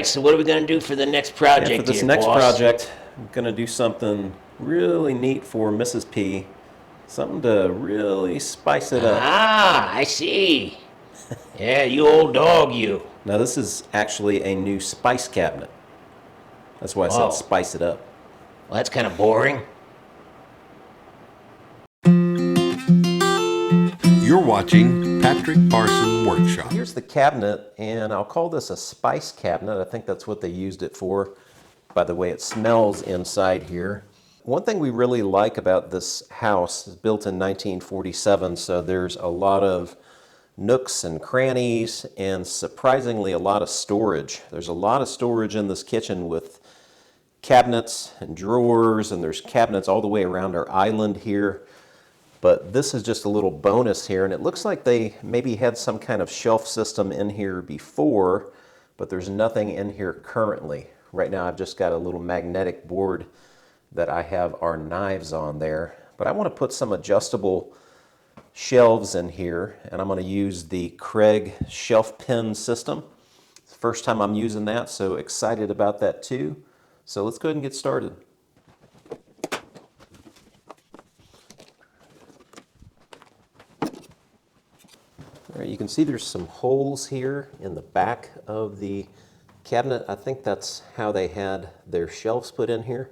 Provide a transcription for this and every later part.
right, so what are we going to do for the next project Yeah, for this here, next boss? project, I'm going to do something really neat for Mrs. P. Something to really spice it up. Ah, I see. Yeah, you old dog, you. Now, this is actually a new spice cabinet. That's why I said Oh, spice it up. well, that's kind of boring. You're watching Patrick Parson Workshop. Here's the cabinet, and I'll call this a spice cabinet. I think that's what they used it for, by the way it smells inside here. One thing we really like about this house is built in 1947, so there's a lot of nooks and crannies, and surprisingly a lot of storage. There's a lot of storage in this kitchen with cabinets and drawers, and there's cabinets all the way around our island here. But this is just a little bonus here, and it looks like they maybe had some kind of shelf system in here before, but there's nothing in here currently. Right now I've just got a little magnetic board that I have our knives on there. But I want to put some adjustable shelves in here, and I'm going to use the Craig shelf pin system. It's the first time I'm using that, so excited about that too. So let's go ahead and get started. All right, you can see there's some holes here in the back of the cabinet. I think that's how they had their shelves put in here.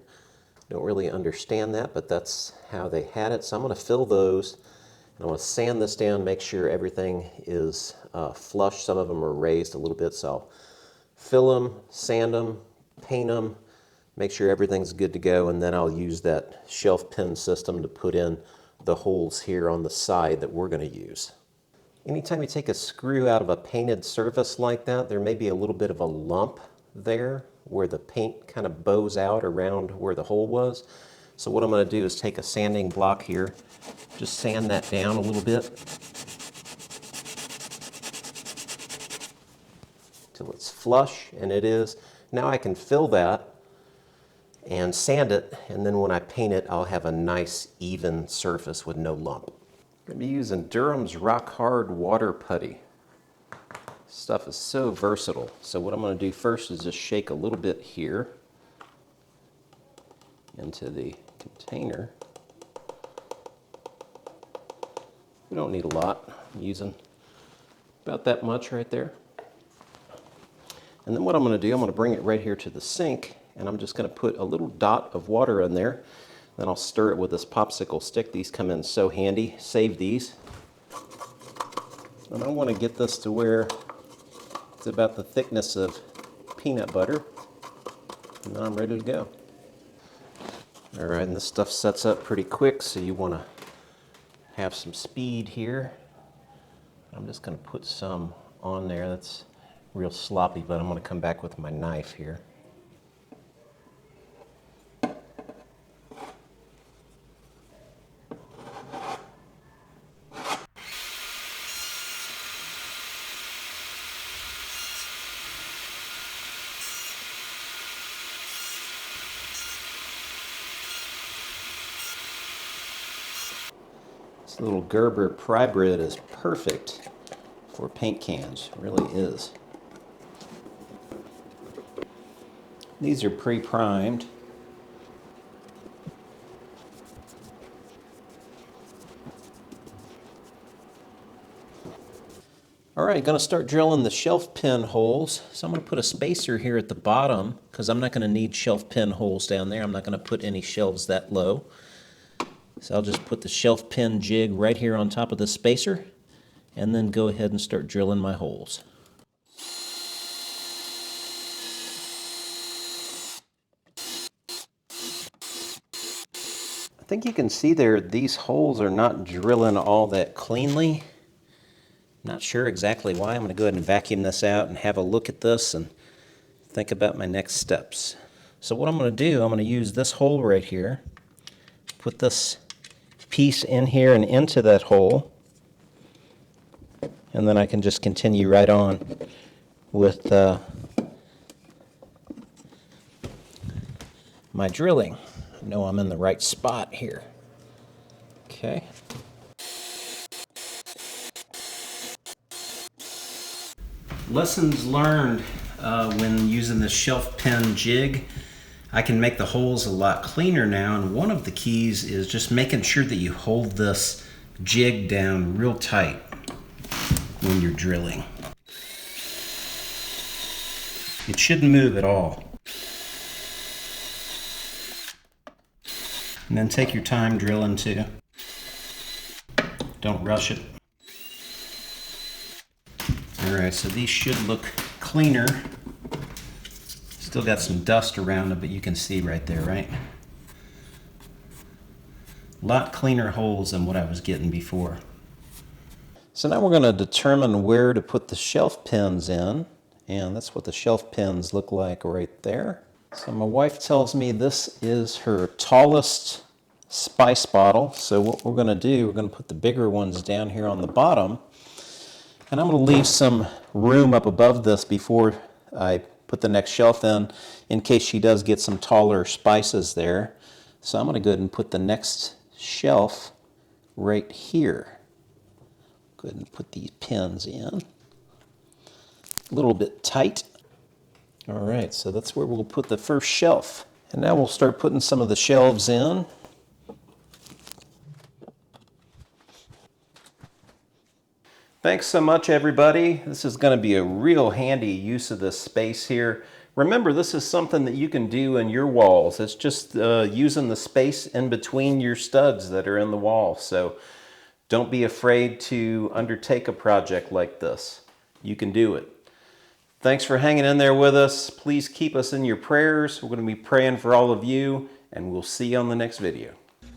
Don't really understand that, but that's how they had it. So I'm going to fill those. And I want to sand this down, make sure everything is flush. Some of them are raised a little bit, so I'll fill them, sand them, paint them, make sure everything's good to go, and then I'll use that shelf pin system to put in the holes here on the side that we're going to use. Anytime you take a screw out of a painted surface like that, there may be a little bit of a lump there where the paint kind of bows out around where the hole was. So what I'm going to do is take a sanding block here, just sand that down a little bit till it's flush, and it is. Now I can fill that and sand it, and then when I paint it, I'll have a nice even surface with no lump. I'm going to be using Durham's Rock Hard Water Putty. Stuff is so versatile. So what I'm going to do first is just shake a little bit here into the container. We don't need a lot. I'm using about that much right there. And then what I'm going to do, I'm going to bring it right here to the sink, and I'm just going to put a little dot of water in there. Then I'll stir it with this popsicle stick. These come in so handy. Save these. And I want to get this to where it's about the thickness of peanut butter. And then I'm ready to go. All right, and this stuff sets up pretty quick, so you want to have some speed here. I'm just going to put some on there. That's real sloppy, but I'm going to come back with my knife here. This little Gerber pry bread is perfect for paint cans, it really is. These are pre-primed. All right, going to start drilling the shelf pin holes. So I'm going to put a spacer here at the bottom because I'm not going to need shelf pin holes down there. I'm not going to put any shelves that low. So I'll just put the shelf pin jig right here on top of the spacer and then go ahead and start drilling my holes. I think you can see there these holes are not drilling all that cleanly. Not sure exactly why. I'm going to go ahead and vacuum this out and have a look at this and think about my next steps. So what I'm going to do, I'm going to use this hole right here, put this piece in here and into that hole, and then I can just continue right on with my drilling. I know I'm in the right spot here. Okay. Lessons learned when using the shelf pin jig. I can make the holes a lot cleaner now, and one of the keys is just making sure that you hold this jig down real tight when you're drilling. It shouldn't move at all. And then take your time drilling too. Don't rush it. Alright, so these should look cleaner. Still got some dust around it, but you can see right there, right? A lot cleaner holes than what I was getting before. So now we're going to determine where to put the shelf pins in, and that's what the shelf pins look like right there. So my wife tells me this is her tallest spice bottle. So what we're going to do, we're going to put the bigger ones down here on the bottom, and I'm going to leave some room up above this before I put the next shelf in case she does get some taller spices there. So I'm going to go ahead and put the next shelf right here. Go ahead and put these pins in. A little bit tight. All right, so that's where we'll put the first shelf. And now we'll start putting some of the shelves in. Thanks so much, everybody. This is going to be a real handy use of this space here. Remember, this is something that you can do in your walls. It's just using the space in between your studs that are in the wall. So don't be afraid to undertake a project like this. You can do it. Thanks for hanging in there with us. Please keep us in your prayers. We're going to be praying for all of you, and we'll see you on the next video.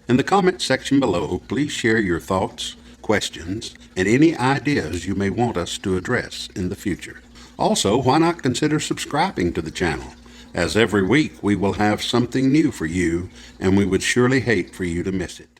In the comment section below, please share your thoughts, questions, and any ideas you may want us to address in the future. Also, why not consider subscribing to the channel, as every week we will have something new for you, and we would surely hate for you to miss it.